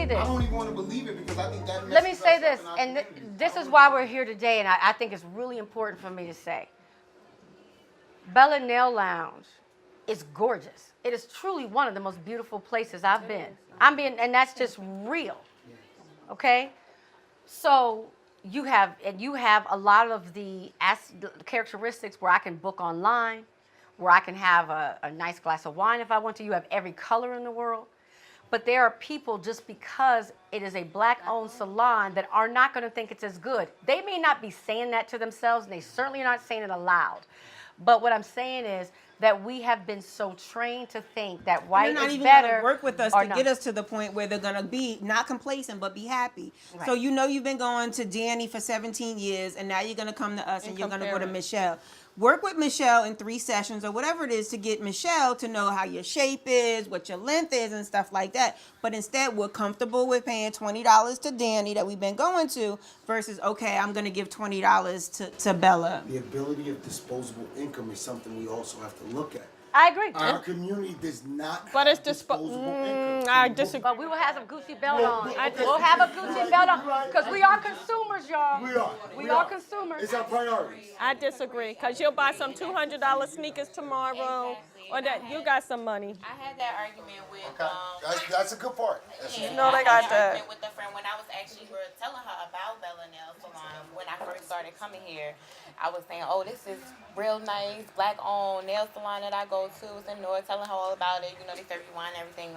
this. I don't even want to believe it because I think that. Let me say this, and this is why we're here today, and I think it's really important for me to say. Bella Nail Lounge is gorgeous. It is truly one of the most beautiful places I've been. And that's just real. Okay? So you have a lot of the characteristics where I can book online, where I can have a nice glass of wine if I want to. You have every color in the world. But there are people, just because it is a black-owned salon, that are not going to think it's as good. They may not be saying that to themselves, and they certainly are not saying it aloud. But what I'm saying is that we have been so trained to think that white is better. They're not even going to work with us to get us to the point where they're going to be not complacent, but be happy. Right. So you've been going to Danny for 17 years, and now you're going to come to us, and you're going to go to Michelle. Work with Michelle in 3 sessions or whatever it is to get Michelle to know how your shape is, what your length is, and stuff like that. But instead, we're comfortable with paying $20 to Danny that we've been going to versus, okay, I'm going to give $20 to Bella. The ability of disposable income is something we also have to look at. I agree. Our community does not but have it's disposable income. I disagree. But we will have some Gucci belt on. We'll have a Gucci belt on because we are consumers, y'all. We are consumers. It's our priorities. I disagree because you'll buy some $200 sneakers tomorrow, or that you got some money. I had that argument with. That's a good part. You know they got that. With a friend when I was actually telling her about Bella Nail Salon when I first started coming here. I was saying, oh, this is real nice, black-owned nail salon that I go to. It's in North, telling her all about it. You know, they serve you wine and everything.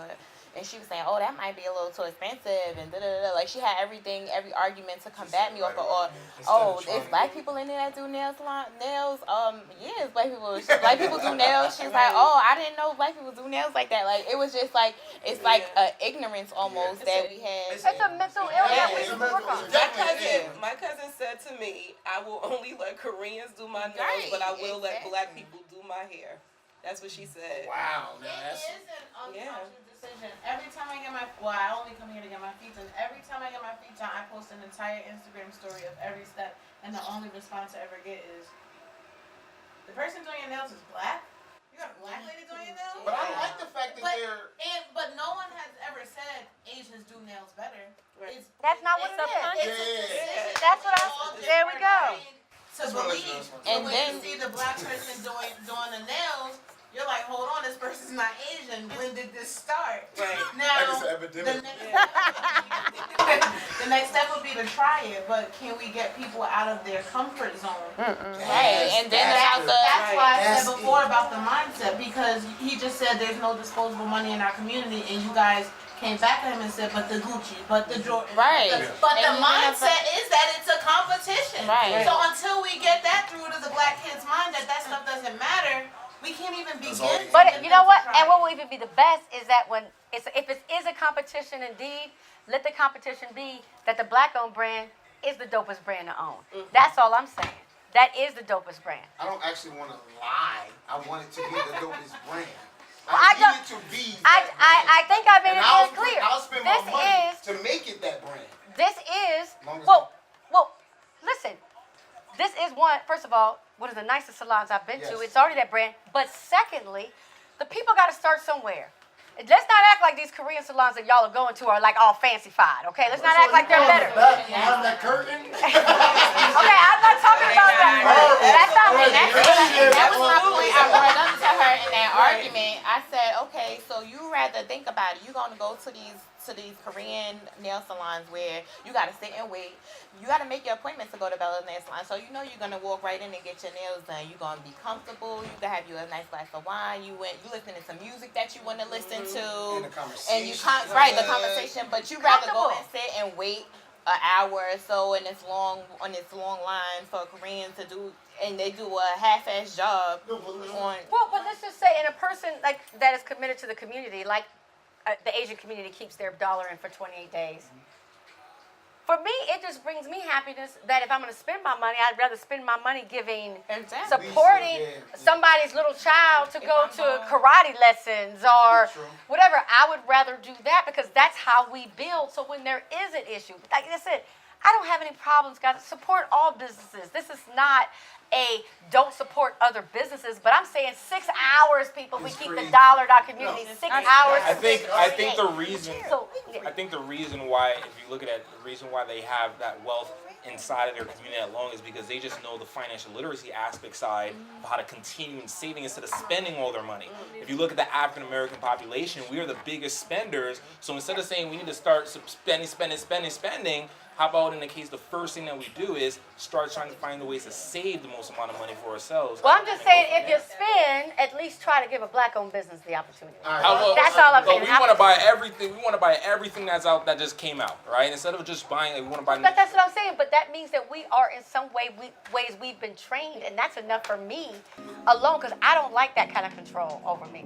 And she was saying, oh, that might be a little too expensive, and da-da-da. Like, she had every argument to combat me off of, or, oh, it's black people in there that do nails? Yeah, it's black people. Black people do nails. She was like, oh, I didn't know black people do nails like that. Like, it was just like, it's like ignorance almost that we had. It's a mental illness that we work on. My cousin said to me, I will only let Koreans do my nails, but I will let black people do my hair. That's what she said. Wow. It is an unconscious decision. Every time I get I only come here to get my feet done. Every time I get my feet done, I post an entire Instagram story of every step, and the only response I ever get is, the person doing your nails is black? You got a black lady doing your nails? But I like the fact that But no one has ever said Asians do nails better. Right. That's not what it is. It's a decision. That's what there we go. To believe. And when you see the black person doing the nails, you're like, hold on, this person's not Asian. When did this start? Right. Now, the next step would be to try it, but can we get people out of their comfort zone? Right. And then that's why I said before about the mindset, because he just said there's no disposable money in our community, and you guys came back at him and said, but the Gucci, but the Jordan. Right. But the mindset is that it's a competition. Right. So until we get that through to the black kid's mind that stuff doesn't matter, we can't even begin. But you know what? And what will even be the best is that if it is a competition indeed, let the competition be that the black-owned brand is the dopest brand to own. That's all I'm saying. That is the dopest brand. I don't actually want to lie. I want it to be the dopest brand. Well, I need it to be that brand. I think I made it very clear. I'll spend my money to make it that brand. This is, well, listen, this is first of all, one of the nicest salons I've been to. It's already that brand. But secondly, the people got to start somewhere. Let's not act like these Korean salons that y'all are going to are like all fancified, okay? Let's not act like they're better. Behind that curtain? Okay, I'm not talking about that. That's not me. That was my point. I brought up to her in that argument. I said, okay, so you rather think about it. You're going to go to these Korean nail salons where you got to sit and wait. You got to make your appointment to go to Bella's Nail Salon. So you know you're going to walk right in and get your nails done. You're going to be comfortable. You can have you a nice glass of wine. You listening to music that you want to listen to. And the conversation. The conversation. But you rather go and sit and wait an hour or so in this long line for Koreans to do, and they do a half-ass job on. Well, but let's just say, in a person like that is committed to the community, like the Asian community keeps their dollar in for 28 days. For me, it just brings me happiness that if I'm going to spend my money, I'd rather spend my money supporting somebody's little child to go to karate lessons or whatever. I would rather do that because that's how we build. So when there is an issue, like I said, I don't have any problems, guys. Support all businesses. This is not a don't support other businesses, but I'm saying 6 hours, people. We keep the dollar in our community. 6 hours. I think the reason So, I think the reason why, if you look at it, the reason why they have that wealth inside of their community that long is because they just know the financial literacy aspect side of how to continue in saving instead of spending all their money. If you look at the African American population, we are the biggest spenders. So instead of saying we need to start spending, how about in the case the first thing that we do is start trying to find the ways to save the most amount of money for ourselves. well, I'm just saying, if you spend, at least try to give a black-owned business the opportunity. That's all I'm saying. We want to buy everything. We want to buy everything that's out that just came out, right? Instead of just buying, like, we want to buy. But that's what I'm saying. But that means that we are in some ways we've been trained, and that's enough for me alone, because I don't like that kind of control over me.